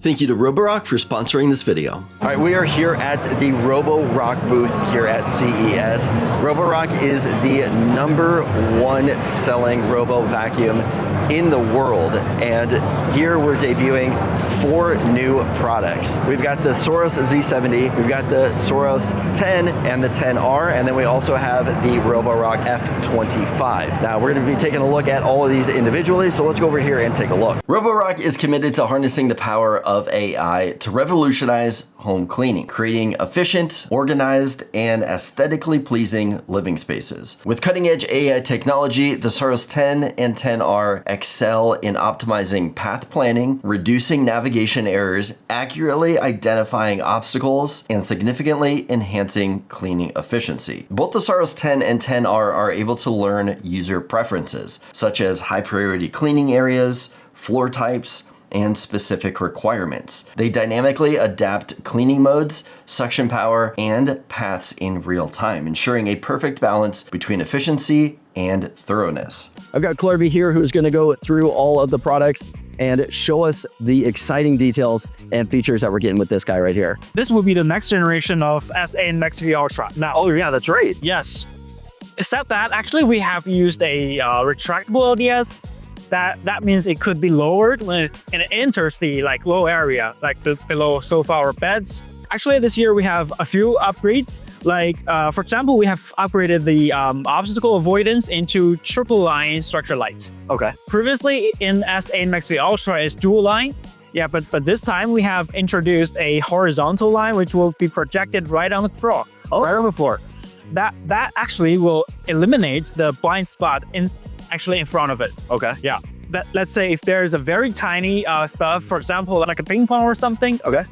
Thank you to Roborock for sponsoring this video. All right, we are here at the Roborock booth here at CES. Roborock is the #1 selling robo vacuum in the world, and here we're debuting 4 new products. We've got the Saros Z70, we've got the Saros 10 and the 10R, and then we also have the Roborock F25. Now we're going to be taking a look at all of these individually, so let's go over here and take a look. Roborock is committed to harnessing the power of AI to revolutionize home cleaning, creating efficient, organized, and aesthetically pleasing living spaces. With cutting-edge AI technology, the Saros 10 and 10R excel in optimizing path planning, reducing navigation errors, accurately identifying obstacles, and significantly enhancing cleaning efficiency. Both the Saros 10 and 10R are able to learn user preferences, such as high-priority cleaning areas, floor types, and specific requirements. They dynamically adapt cleaning modes, suction power, and paths in real time, ensuring a perfect balance between efficiency and thoroughness. I've got Clarby here who's going to go through all of the products and show us the exciting details and features that we're getting with this guy right here. This will be the next generation of S8 Max V Ultra. Now, Oh yeah, that's right. yes. Except that actually we have used a retractable LDS. That means it could be lowered when it enters the low area, like below sofa or beds. Actually, this year we have a few upgrades. For example, we have upgraded the obstacle avoidance into triple line structure light. Okay. Previously in S8 Max V Ultra is dual line. Yeah, but this time we have introduced a horizontal line which will be projected right on the floor. Oh. Right on the floor. That actually will eliminate the blind spot actually in front of it. Okay. Yeah. Let's say if there's a very tiny stuff, for example, like a ping pong or something. Okay.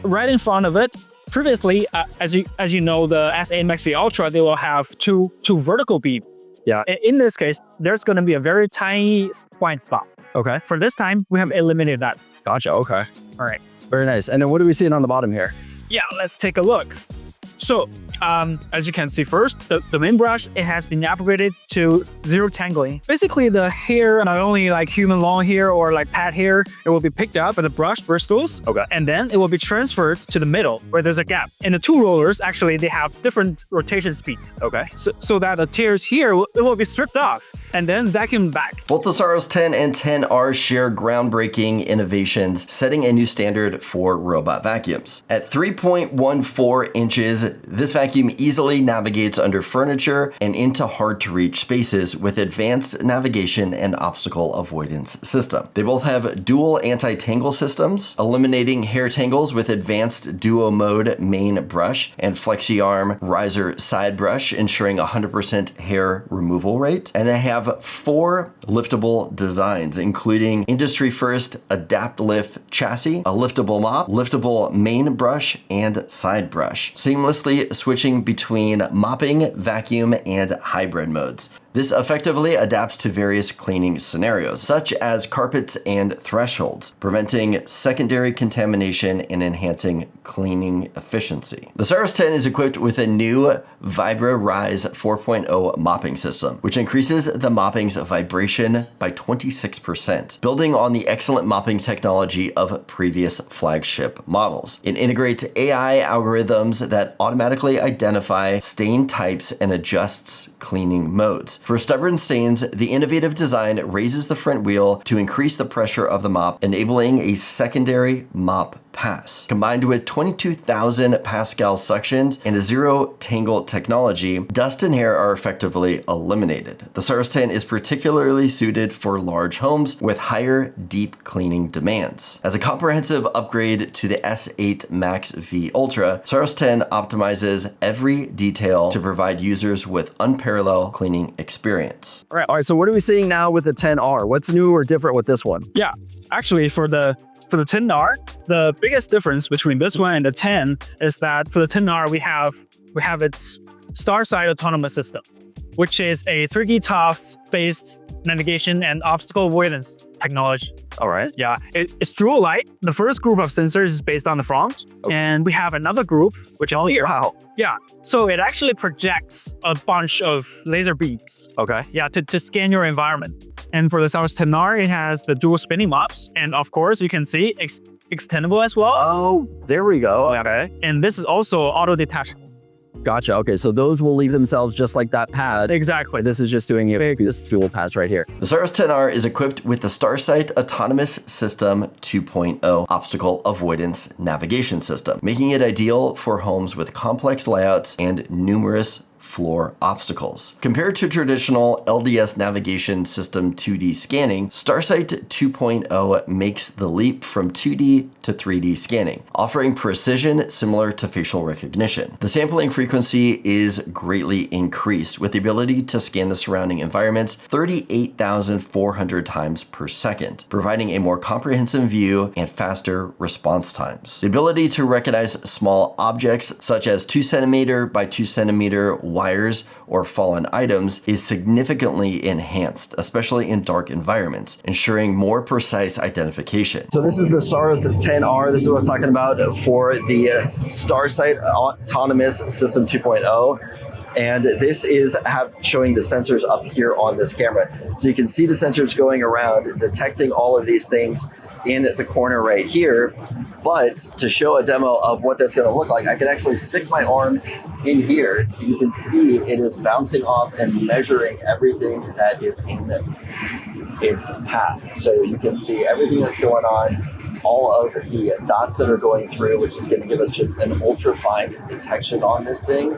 Right in front of it. Previously, as you know, the S8 Max V Ultra, they will have two vertical beam. Yeah. In this case, there's going to be a very tiny blind spot. Okay. For this time, we have eliminated that. Gotcha. Okay. All right. Very nice. And then what are we seeing on the bottom here? Yeah, let's take a look. So, as you can see first, the main brush, it has been upgraded to zero tangling. Basically, the hair, not only like human long hair or like pet hair, it will be picked up by the brush bristles. Okay. And then it will be transferred to the middle where there's a gap. And the 2 rollers, actually, they have different rotation speed. Okay. So that the tears here, it will be stripped off and then vacuumed back. Both the Saros 10 and 10R share groundbreaking innovations, setting a new standard for robot vacuums. At 3.14 inches, this vacuum easily navigates under furniture and into hard-to-reach spaces with advanced navigation and obstacle avoidance system. They both have dual anti-tangle systems, eliminating hair tangles with advanced duo mode main brush and flexi arm riser side brush, ensuring 100% hair removal rate. And they have 4 liftable designs, including industry-first Adapt Lift chassis, a liftable mop, liftable main brush, and side brush, seamlessly switching between mopping, vacuum, and hybrid modes. This effectively adapts to various cleaning scenarios, such as carpets and thresholds, preventing secondary contamination and enhancing cleaning efficiency. The Saros 10 is equipped with a new Vibra Rise 4.0 mopping system, which increases the mopping's vibration by 26%, building on the excellent mopping technology of previous flagship models. It integrates AI algorithms that automatically identify stain types and adjusts cleaning modes. For stubborn stains, the innovative design raises the front wheel to increase the pressure of the mop, enabling a secondary mop pass. Combined with 22,000 Pascal suctions and a zero tangle technology, dust and hair are effectively eliminated. The Saros 10 is particularly suited for large homes with higher deep cleaning demands. As a comprehensive upgrade to the S8 Max V Ultra, Saros 10 optimizes every detail to provide users with unparalleled cleaning experience. All right, so what are we seeing now with the 10R? What's new or different with this one? Yeah, actually for the 10R, the biggest difference between this one and the 10 is that for the 10R, we have its star-side autonomous system, which is a 3D TOF-based navigation and obstacle avoidance technology. All right. Yeah, it's dual light. The first group of sensors is based on the front, and we have another group which is here. Wow. Yeah, so it actually projects a bunch of laser beams. Okay. Yeah, to scan your environment. And for the Saros 10R, it has the dual spinning mops, and of course, you can see extendable as well. Oh, there we go. Okay. And this is also auto detachable. Gotcha. Okay, so those will leave themselves just like that pad. Exactly. This is just doing this dual pads right here. The Saros 10R is equipped with the StarSight Autonomous System 2.0 obstacle avoidance navigation system, making it ideal for homes with complex layouts and numerous floor obstacles. Compared to traditional LDS navigation system 2D scanning, StarSight 2.0 makes the leap from 2D to 3D scanning, offering precision similar to facial recognition. The sampling frequency is greatly increased with the ability to scan the surrounding environments 38,400 times per second, providing a more comprehensive view and faster response times. The ability to recognize small objects such as 2 centimeter by 2 centimeter wires or fallen items is significantly enhanced, especially in dark environments, ensuring more precise identification. So this is the Saros 10R. This is what I was talking about for the StarSight Autonomous System 2.0. And this is showing the sensors up here on this camera. So you can see the sensors going around, detecting all of these things in the corner right here. But to show a demo of what that's gonna look like, I can actually stick my arm in here. You can see it is bouncing off and measuring everything that is in its path. So you can see everything that's going on, all of the dots that are going through, which is going to give us just an ultra fine detection on this thing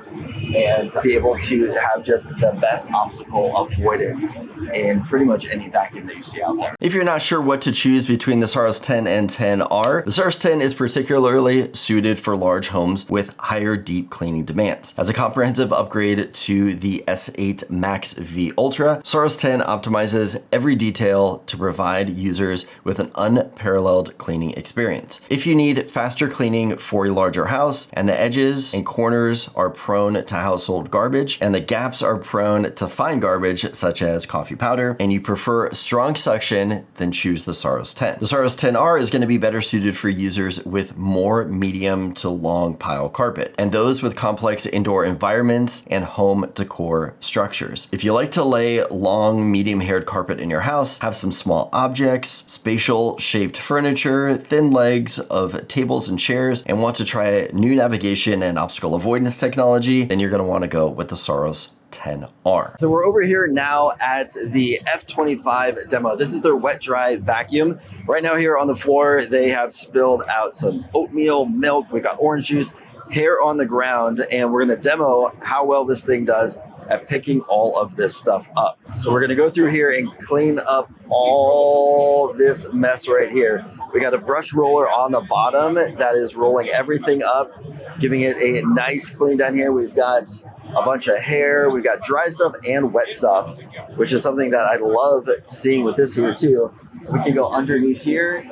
and be able to have just the best obstacle avoidance in pretty much any vacuum that you see out there. If you're not sure what to choose between the Saros 10 and 10R, the Saros 10 is particularly suited for large homes with higher deep cleaning demands. As a comprehensive upgrade to the S8 Max V Ultra, Saros 10 optimizes every detail to provide users with an unparalleled cleaning experience. If you need faster cleaning for a larger house and the edges and corners are prone to household garbage and the gaps are prone to fine garbage such as coffee powder, and you prefer strong suction, then choose the Saros 10. The Saros 10R is going to be better suited for users with more medium to long pile carpet and those with complex indoor environments and home decor structures. If you like to lay long, medium-haired carpet in your house, have some small objects, spatial shaped furniture, thin legs of tables and chairs, and want to try new navigation and obstacle avoidance technology, then you're going to want to go with the Saros 10R. So we're over here now at the F25 demo. This is their wet dry vacuum. Right now here on the floor, they have spilled out some oatmeal, milk, we've got orange juice, hair on the ground, and we're gonna demo how well this thing does at picking all of this stuff up. So we're gonna go through here and clean up all this mess right here. We got a brush roller on the bottom that is rolling everything up, giving it a nice clean down here. We've got a bunch of hair, we've got dry stuff and wet stuff, which is something that I love seeing with this here too. We can go underneath here,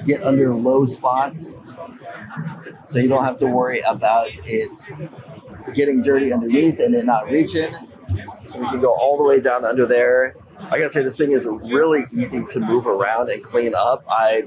get under low spots, so you don't have to worry about it getting dirty underneath and it not reaching. So we can go all the way down under there. I gotta say, this thing is really easy to move around and clean up. I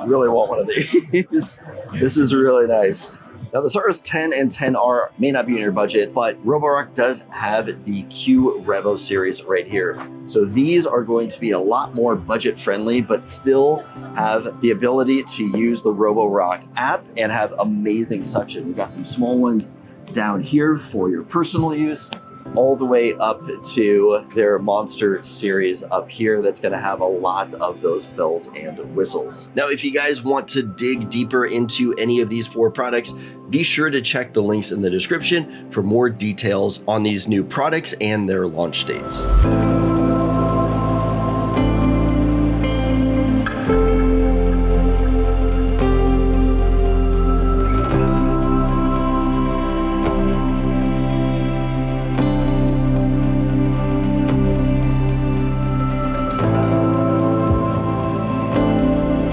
really want one of these. This is really nice. Now the Saros 10 and 10R may not be in your budget, but Roborock does have the Q Revo series right here. So these are going to be a lot more budget friendly, but still have the ability to use the Roborock app and have amazing suction. We've got some small ones down here for your personal use, all the way up to their monster series up here that's going to have a lot of those bells and whistles. Now, if you guys want to dig deeper into any of these 4 products, be sure to check the links in the description for more details on these new products and their launch dates.